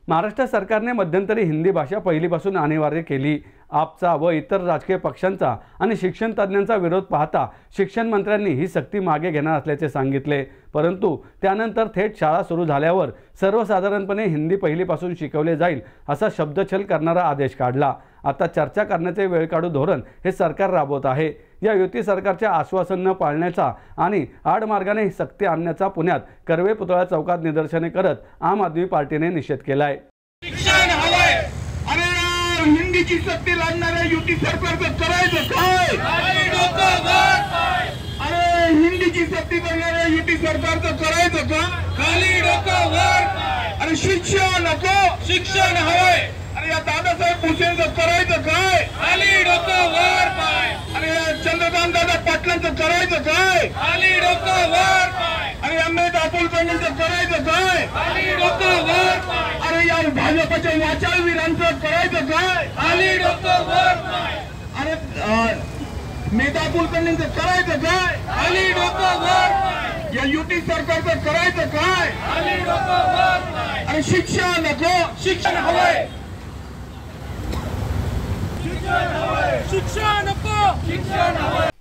महाराष्ट्र सरकारने मध्यंतरी हिंदी भाषा पहिलीपासून अनिवार्य केली। आपचा व इतर राजकीय पक्षांचा आणि शिक्षण तज्ञांचा विरोध पाहता शिक्षण मंत्र्यांनी ही सक्ती मागे घेणार असल्याचे सांगितले। परंतु त्यानंतर थेट शाळा सुरू झाल्यावर सर्वसाधारणपणे हिंदी पहिलीपासून शिकवले जाईल असा शब्दछल करणारा आदेश काढला। आता चर्चा करण्याचे वेळ काढू धोरण हे सरकार राबवत आहे। या युती सरकारच्या आश्वासन न पाळण्याचा आणि आडमार्गाने सक्ती आणण्याचा पुण्यात कर्वे पुतळा चौकात निदर्शने करत आम आदमी पार्टीने निषेध केलाय। शिक्षण हवंय। अरे हिंदीची सक्ती लादणाऱ्या युती सरकारचं करायचं काय? अरे हिंदीची सक्ती करणाऱ्या युती सरकारचं करायचं का? खाली डोकं वर। अरे शिक्षण नको, शिक्षण हवंय। अरे या दादासाहेब भुसेंचं करायचं काय? खाली डोकं वर पाय। अरे चंद्रकांत दादा पाटलांचं करायचं काय? खाली डोकं वर पाय। अरे अमित अतुलकरांचं करायचं काय? खाली डोकं वर पाय। अरे या भाजपच्या वाचाळवीरांचं करायचं काय? खाली डोकं वर पाय। अरे मेधा कुलकर्णींचं करायचं काय? खाली डोकं वर पाय। या युती सरकारचं करायचं काय? खाली डोकं वर पाय। अरे शिक्षण नको, शिक्षण हवंय।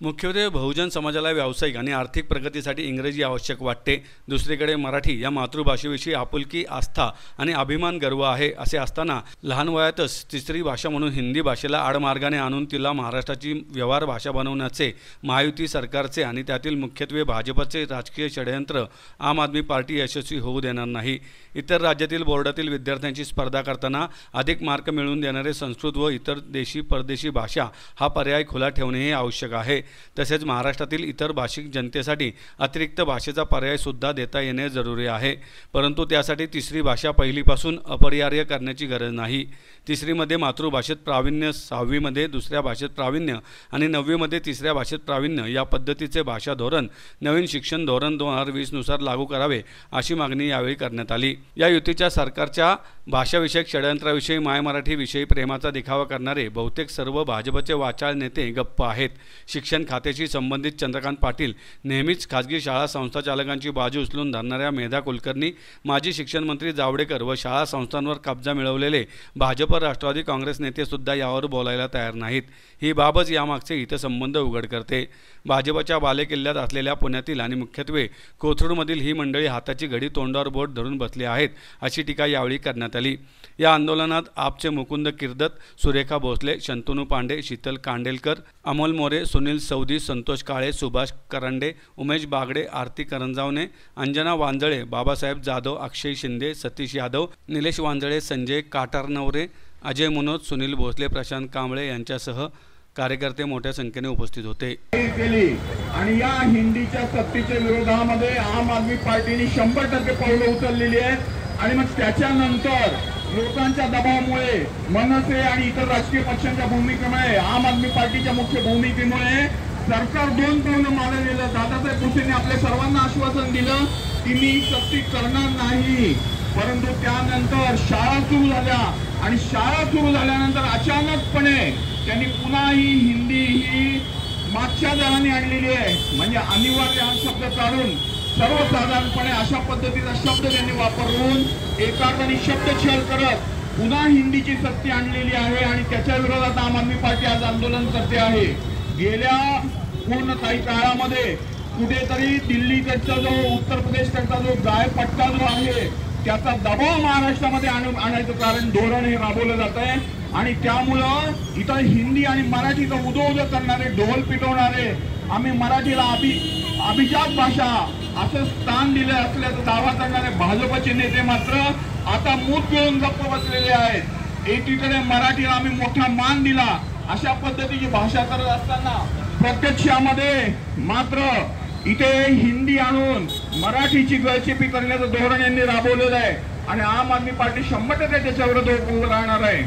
मुख्यत्वे बहुजन समाजाला व्यावसायिक आणि आर्थिक प्रगतीसाठी इंग्रजी आवश्यक वाटते। दुसरीकडे मराठी या मातृभाषेविषयी आपुलकी, आस्था आणि अभिमान, गर्व आहे। असे असताना लहान वयातच तिसरी भाषा म्हणून हिंदी भाषेला आडमार्गाने आणून तिला महाराष्ट्राची व्यवहार भाषा बनवण्याचे महायुती सरकारचे आणि त्यातील मुख्यत्वे भाजपचे राजकीय षडयंत्र आम आदमी पार्टी यशस्वी होऊ देणार नाही। इतर राज्यातील बोर्डातील विद्यार्थ्यांची स्पर्धा करताना अधिक मार्क मिळवून देणारे संस्कृत व इतर देशी परदेशी भाषा हा पर्याय खुला ठेवणेही आवश्यक आहे। तसेच महाराष्ट्रातील इतर भाषिक जनतेसाठी अतिरिक्त भाषेचा पर्याय सुद्धा देता येणे जरुरी आहे। परंतु त्यासाठी तिसरी भाषा पहिलीपासून अपरिहार्य करण्याची गरज नाही। तिसरीमध्ये मातृभाषेत प्रावीण्य, सहावीमध्ये दुसऱ्या भाषेत प्रावीण्य आणि नववीमध्ये तिसऱ्या भाषेत प्रावीण्य या पद्धतीचे भाषा धोरण नवीन शिक्षण धोरण 2020 नुसार लागू करावे अशी मागणी यावेळी करण्यात आली। या युतीच्या सरकारच्या भाषाविषयक षडयंत्राविषयी माय मराठीविषयी प्रेमाचा दिखावा करणारे बहुतेक सर्व भाजपचे वाचाळ नेते गप्प आहेत। शिक्षण खात्याशी संबंधित चंद्रकांत पाटील नेहमीच खाजगी शाळा संस्था चालकांची बाजू उचलून धरणाऱ्या मेधा कुलकर्णी, माजी शिक्षण मंत्री जावडेकर व शाळा संस्थांवर कब्जा मिळवलेले भाजप राष्ट्रवादी काँग्रेस नेते सुद्धा यावर बोलायला तयार नाहीत। ही बाबच यामागचे हितसंबंध उघड करते। भाजपच्या बालेकिल्ल्यात असलेल्या पुण्यातील आणि मुख्यत्वे कोथरूडमधील ही मंडळी हाताची घडी तोंडावर बोट धरून बसली आहेत अशी टीका यावेळी करण्यात आली। या आंदोलनात आपचे मुकुंद किर्दत, सुरेखा भोसले, शंतनू पांडे, शीतल कांडेलकर, अमोल मोरे, सुनील सौदी, संतोष काळे, सुभाष करंडे, उमेश बागडे, आरती करंजावणे, अंजना वांजळे, बाबासाहेब जाधव, अक्षय शिंदे, सतीश यादव, निलेश वांजळे, संजय काटारनवरे, अजय मनोज, सुनील भोसले, प्रशांत कांबळे यांच्यासह कार्यकर्ते मोठ्या संख्येने उपस्थित होते। आणि या हिंदीच्या सक्तीच्या विरोधामध्ये आम आदमी पार्टीने 100% पावलं उचललेली आहेत। आणि मग त्याच्यानंतर लोकांच्या दबावामुळे, मनसे आणि इतर राजकीय पक्षांच्या भूमिकेमुळे, आम आदमी पार्टीच्या मुख्य भूमिकेमुळे सरकार 2 पावलं मागे गेलं। दादासाहेब भुसेंनी आपल्या सर्वांना आश्वासन दिलं की मी सक्ती करणार नाही। परंतु त्यानंतर शाळा सुरू झाल्या आणि शाळा सुरू झाल्यानंतर अचानकपणे त्यांनी पुन्हा ही हिंदी ही मागच्या दराने आणलेली आहे। म्हणजे अनिवार्य हा शब्द काढून सर्वसाधारणपणे अशा पद्धतीचा शब्द त्यांनी वापरून एकार्थाने शब्दछल करत पुन्हा हिंदीची सक्ती आणलेली आहे। आणि त्याच्या विरोधात आम आदमी पार्टी आज आंदोलन करते आहे। गेल्या पूर्ण काही काळामध्ये कुठेतरी दिल्लीकडचा जो, उत्तर प्रदेशकडचा जो गायपट्टा जो आहे त्याचा दबाव महाराष्ट्रामध्ये आणायचं कारण धोरण हे राबवलं जात आहे। आणि त्यामुळं इथं हिंदी आणि मराठीचं उदो करणारे, ढोल पिटवणारे, आम्ही मराठीला अभिजात भाषा असं स्थान दिले असल्याचा दावा करणारे भाजपचे नेते मात्र आता मूठ घेऊन गप्प बसलेले आहेत। एकीकडे मराठीला आम्ही मोठा मान दिला अशा पद्धतीची भाषा करत असताना प्रत्यक्षामध्ये मात्र इथे हिंदी आणून मराठीची गळचेपी करण्याचं धोरण यांनी राबवलेलं आहे। आणि आम आदमी पार्टी 100% त्याच्यावर उभं राहणार आहे।